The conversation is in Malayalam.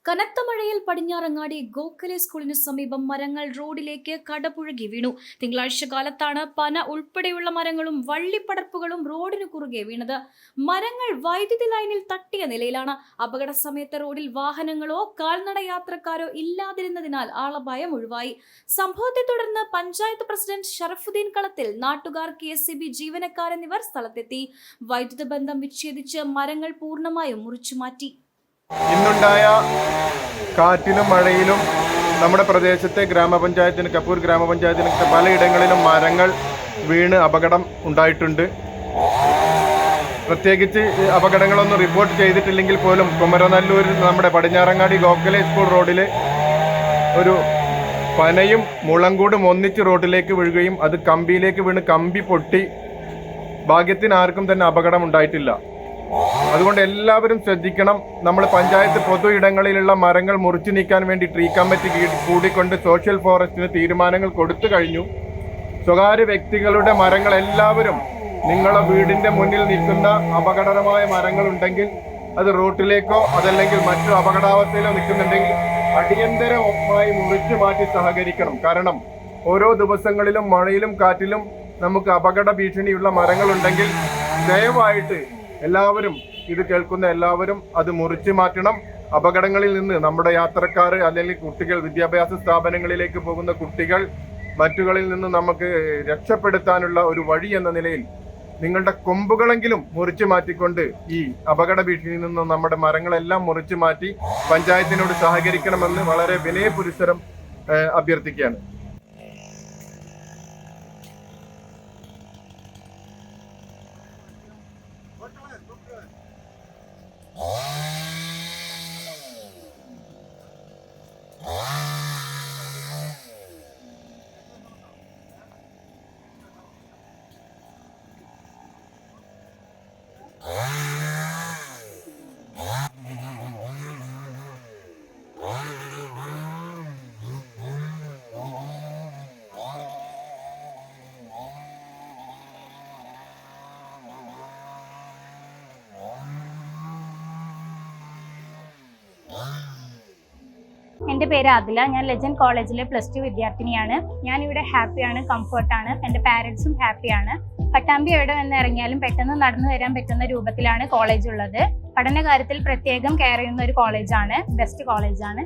കനത്ത മഴയിൽ പടിഞ്ഞാറങ്ങാടി ഗോഖലെ സ്കൂളിന് സമീപം മരങ്ങൾ റോഡിലേക്ക് കടപുഴകി വീണു. തിങ്കളാഴ്ച കാലത്താണ് പന ഉൾപ്പെടെയുള്ള മരങ്ങളും വള്ളിപ്പടർപ്പുകളും റോഡിന് കുറുകെ വീണത്. മരങ്ങൾ വൈദ്യുതി ലൈനിൽ തട്ടിയ നിലയിലാണ്. അപകട സമയത്ത് റോഡിൽ വാഹനങ്ങളോ കാൽനട യാത്രക്കാരോ ഇല്ലാതിരുന്നതിനാൽ ആളപായം ഒഴിവായി. സംഭവത്തെ തുടർന്ന് പഞ്ചായത്ത് പ്രസിഡന്റ് ഷറഫുദ്ദീൻ കളത്തിൽ, നാട്ടുകാർ, KSEB ജീവനക്കാർ എന്നിവർ സ്ഥലത്തെത്തി. വൈദ്യുത ബന്ധം വിച്ഛേദിച്ച് മരങ്ങൾ പൂർണ്ണമായും മുറിച്ചുമാറ്റി. ഇന്നുണ്ടായ കാറ്റിലും മഴയിലും നമ്മുടെ പ്രദേശത്തെ ഗ്രാമപഞ്ചായത്തിന്, കപ്പൂർ ഗ്രാമപഞ്ചായത്തിന് പലയിടങ്ങളിലും മരങ്ങൾ വീണ് അപകടം ഉണ്ടായിട്ടുണ്ട്. പ്രത്യേകിച്ച് അപകടങ്ങളൊന്നും റിപ്പോർട്ട് ചെയ്തിട്ടില്ലെങ്കിൽ പോലും കുമരനല്ലൂരിൽ നമ്മുടെ പടിഞ്ഞാറങ്ങാടി ഗോഖലെ സ്കൂൾ റോഡിൽ ഒരു പനയും മുളങ്കൂടും ഒന്നിച്ച് റോഡിലേക്ക് വീഴുകയും അത് കമ്പിയിലേക്ക് വീണ് കമ്പി പൊട്ടി ഭാഗ്യത്തിന് ആർക്കും തന്നെ അപകടം ഉണ്ടായിട്ടില്ല. അതുകൊണ്ട് എല്ലാവരും ശ്രദ്ധിക്കണം. നമ്മൾ പഞ്ചായത്ത് പൊതു ഇടങ്ങളിലുള്ള മരങ്ങൾ മുറിച്ചു നീക്കാൻ വേണ്ടി ട്രീ കമ്മിറ്റി കൂടിക്കൊണ്ട് സോഷ്യൽ ഫോറസ്റ്റിന് തീരുമാനങ്ങൾ കൊടുത്തു കഴിഞ്ഞു. സ്വകാര്യ വ്യക്തികളുടെ മരങ്ങൾ എല്ലാവരും, നിങ്ങളുടെ വീടിന്റെ മുന്നിൽ നിൽക്കുന്ന അപകടകരമായ മരങ്ങളുണ്ടെങ്കിൽ അത് റോട്ടിലേക്കോ അതല്ലെങ്കിൽ മറ്റു അപകടാവസ്ഥയിലോ നിൽക്കുന്നുണ്ടെങ്കിൽ അടിയന്തരമായി മുറിച്ചു മാറ്റി സഹകരിക്കണം. കാരണം ഓരോ ദിവസങ്ങളിലും മഴയിലും കാറ്റിലും നമുക്ക് അപകട ഭീഷണിയുള്ള മരങ്ങളുണ്ടെങ്കിൽ ദയവായിട്ട് എല്ലാവരും, ഇത് കേൾക്കുന്ന എല്ലാവരും അത് മുറിച്ചു മാറ്റണം. അപകടങ്ങളിൽ നിന്ന് നമ്മുടെ യാത്രക്കാർ അല്ലെങ്കിൽ കുട്ടികൾ, വിദ്യാഭ്യാസ സ്ഥാപനങ്ങളിലേക്ക് പോകുന്ന കുട്ടികൾ, മറ്റുകളിൽ നിന്ന് നമുക്ക് രക്ഷപ്പെടുത്താനുള്ള ഒരു വഴി എന്ന നിലയിൽ നിങ്ങളുടെ കൊമ്പുകളെങ്കിലും മുറിച്ചു മാറ്റിക്കൊണ്ട് ഈ അപകട ഭീഷണിയിൽ നിന്ന് നമ്മുടെ മരങ്ങളെല്ലാം മുറിച്ചു മാറ്റി പഞ്ചായത്തിനോട് സഹകരിക്കണമെന്ന് വളരെ വിനയപുരസ്സരം അഭ്യർത്ഥിക്കുകയാണ്. എൻ്റെ പേര് ആദില. ഞാൻ ലെജൻഡ് കോളേജിലെ +2 വിദ്യാർത്ഥിനിയാണ്. ഞാനിവിടെ ഹാപ്പിയാണ്, കംഫർട്ടാണ്. എൻ്റെ പാരൻസും ഹാപ്പിയാണ്. പട്ടാമ്പി എവിടെ നിന്ന് ഇറങ്ങിയാലും പെട്ടെന്ന് നടന്നു വരാൻ പറ്റുന്ന രൂപത്തിലാണ് കോളേജ് ഉള്ളത്. പഠന കാര്യത്തിൽ പ്രത്യേകം കെയർ ചെയ്യുന്ന ഒരു കോളേജാണ്, ബെസ്റ്റ് കോളേജാണ്.